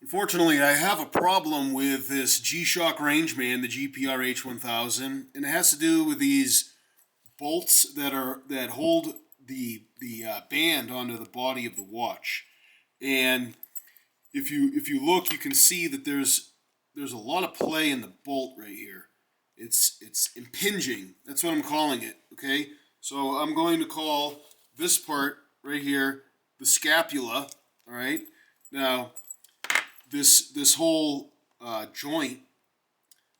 Unfortunately, I have a problem with this G-Shock Rangeman, the GPR H1000, and it has to do with these bolts that hold the band onto the body of the watch. And if you look, you can see that there's a lot of play in the bolt right here. It's impinging. That's what I'm calling it. Okay, so I'm going to call this part right here the scapula. All right. Now this whole joint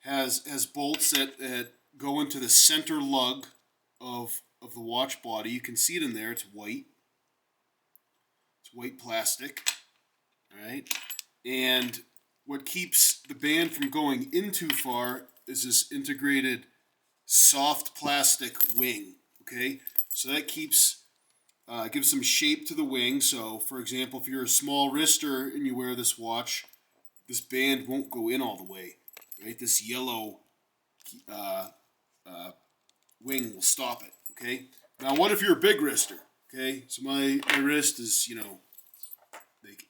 has bolts that go into the center lug of the watch body. You can see it in there. It's white. It's white plastic. All right, and what keeps the band from going in too far is this integrated soft plastic wing. Okay, so that gives some shape to the wing. So, for example, if you're a small wrister and you wear this watch, this band won't go in all the way. Right, this yellow uh, wing will stop it. Okay. Now, what if you're a big wrister? Okay, so my wrist is like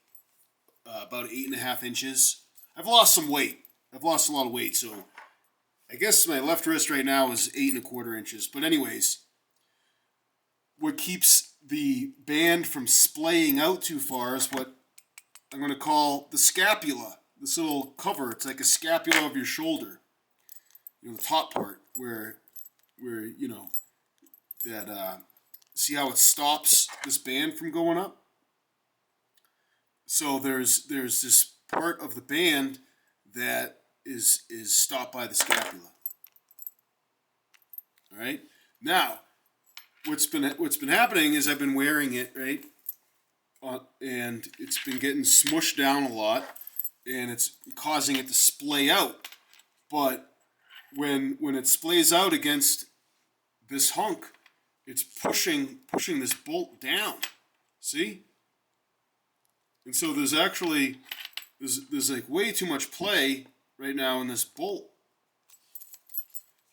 about 8.5 inches. I've lost some weight. I've lost a lot of weight, so I guess my left wrist right now is 8.25 inches. But anyways, what keeps the band from splaying out too far is what I'm going to call the scapula. This little cover. It's like a scapula of your shoulder. The top part where that see how it stops this band from going up. So there's this part of the band that is stopped by the scapula. All right. Now, what's been happening is I've been wearing it, right, and it's been getting smushed down a lot, and it's causing it to splay out. But when it splays out against this hunk, it's pushing this bolt down. See? And so there's like way too much play right now in this bolt,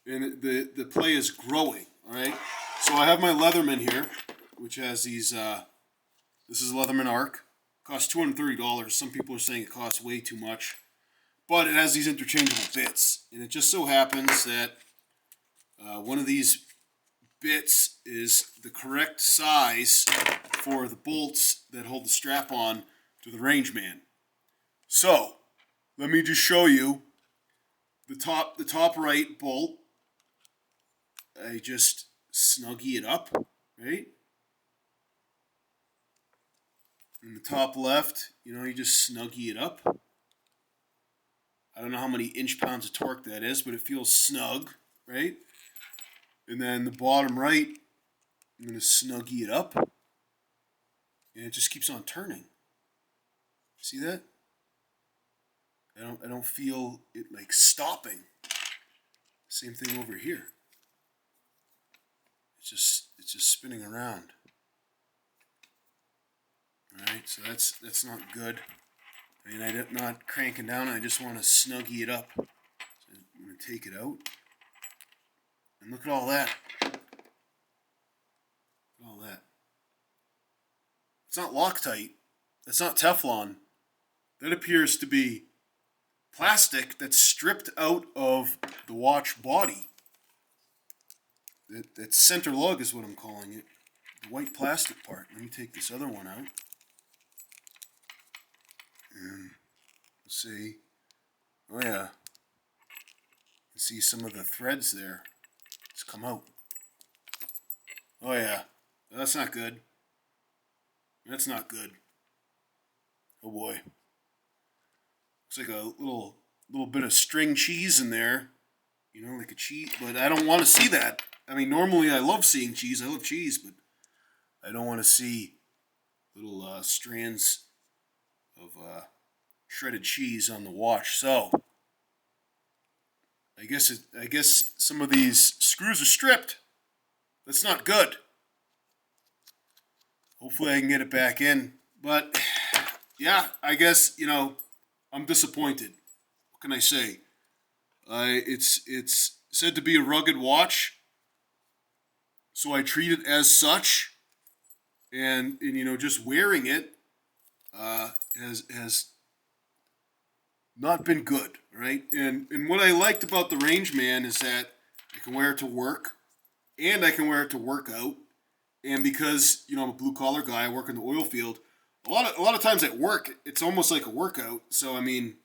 and the play is growing. All right. So I have my Leatherman here, which has these. This is Leatherman ARC. Costs $230. Some people are saying it costs way too much, but it has these interchangeable bits, and it just so happens that one of these bits is the correct size for the bolts that hold the strap on to the Rangeman. So let me just show you the top right bolt. I just snuggie it up, right? And the top left, you just snuggie it up. I don't know how many inch-pounds of torque that is, but it feels snug, right? And then the bottom right, I'm going to snuggie it up. And it just keeps on turning. See that? I don't feel it like stopping. Same thing over here. It's just spinning around. All right, so that's not good. I mean, I'm not cranking down. I just want to snuggie it up. So I'm going to take it out. And look at all that. Look at all that. It's not Loktite. That's not Teflon. That appears to be plastic that's stripped out of the watch body. That center lug is what I'm calling it. The white plastic part. Let me take this other one out. And let's see. Oh yeah. You see some of the threads there. It's come out. Oh yeah. That's not good. That's not good. Oh boy. Looks like a little bit of string cheese in there. Like a cheese, but I don't want to see that. I mean, normally I love seeing cheese. I love cheese, but I don't want to see little strands of shredded cheese on the watch. So I guess some of these screws are stripped. That's not good. Hopefully I can get it back in. But yeah, I guess I'm disappointed. What can I say? It's said to be a rugged watch, so I treat it as such. And just wearing it has not been good, right? And what I liked about the Rangeman is that I can wear it to work, and I can wear it to work out. And because I'm a blue collar guy, I work in the oil field. A lot of times at work, it's almost like a workout. So I mean,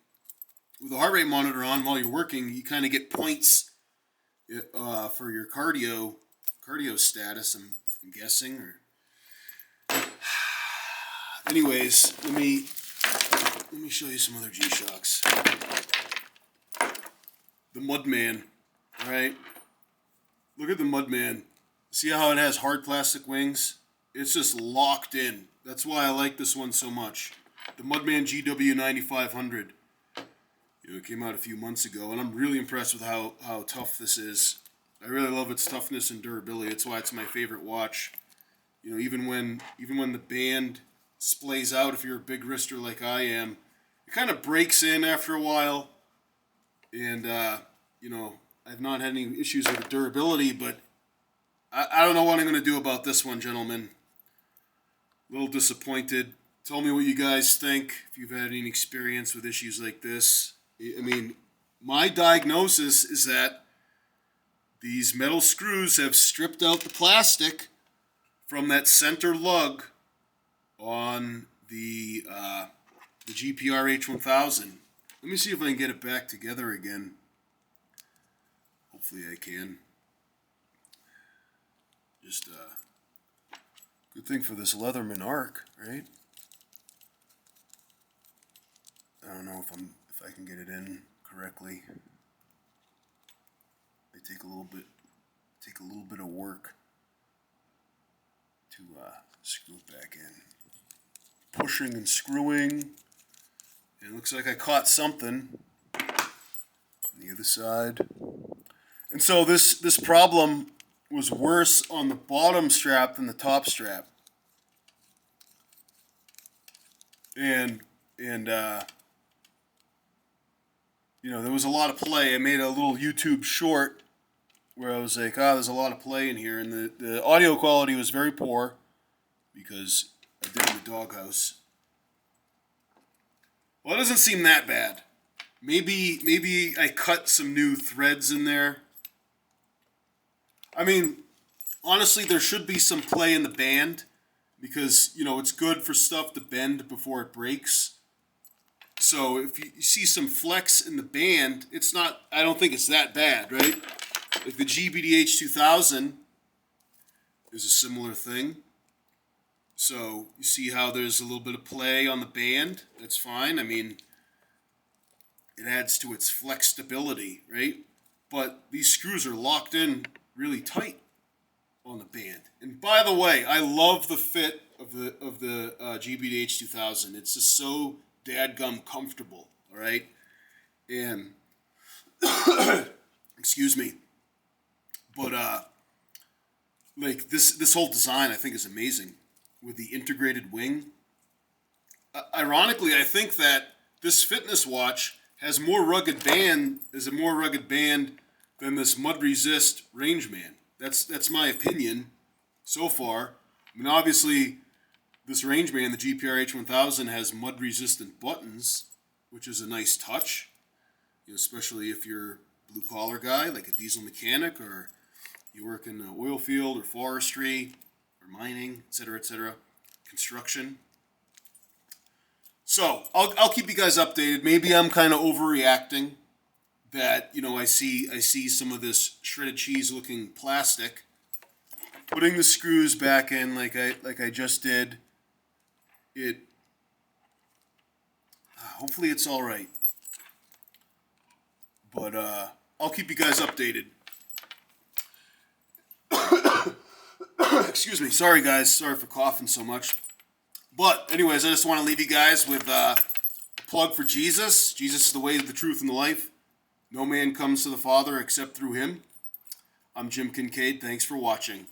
with the heart rate monitor on while you're working, you kind of get points for your cardio status. I'm guessing. Or anyways, let me show you some other G-Shocks. The Mudman, all right. Look at the Mudman. See how it has hard plastic wings? It's just locked in. That's why I like this one so much. The Mudman GW 9500. It came out a few months ago, and I'm really impressed with how tough this is. I really love its toughness and durability. That's why it's my favorite watch. Even when the band splays out, if you're a big wrister like I am, it kind of breaks in after a while. And I've not had any issues with the durability, but I don't know what I'm going to do about this one, gentlemen. A little disappointed. Tell me what you guys think, if you've had any experience with issues like this. I mean, my diagnosis is that these metal screws have stripped out the plastic from that center lug on the GPR H1000. Let me see if I can get it back together again. Hopefully I can. Just good thing for this Leatherman ARC, right? I don't know if I can get it in correctly. They take a little bit of work to screw it back in. Pushing and screwing. And it looks like I caught something on the other side. And so this problem was worse on the bottom strap than the top strap. And there was a lot of play. I made a little YouTube short where I was like, there's a lot of play in here. And the audio quality was very poor because I did it in the doghouse. Well, it doesn't seem that bad. Maybe I cut some new threads in there. I mean, honestly, there should be some play in the band because, it's good for stuff to bend before it breaks. So if you see some flex in the band, I don't think it's that bad, right? Like the GBDH 2000 is a similar thing. So you see how there's a little bit of play on the band. That's fine. I mean, it adds to its flex stability, right? But these screws are locked in really tight on the band. And by the way, I love the fit of the GBDH 2000. It's just so dadgum comfortable, all right? And excuse me, but like this whole design I think is amazing with the integrated wing. Ironically, I think that this fitness watch has a more rugged band than this mud resist Rangeman. That's my opinion so far. I mean, obviously, this Rangeman, the GPR H1000, has mud resistant buttons, which is a nice touch, especially if you're a blue collar guy like a diesel mechanic, or you work in the oil field or forestry or mining, etc., construction. So I'll keep you guys updated. Maybe I'm kind of overreacting. That I see some of this shredded cheese looking plastic. Putting the screws back in like I just did. Hopefully it's all right. But I'll keep you guys updated. Excuse me. Sorry, guys. Sorry for coughing so much. But anyways, I just want to leave you guys with a plug for Jesus. Jesus is the way, the truth, and the life. No man comes to the Father except through him. I'm Jim Kincaid. Thanks for watching.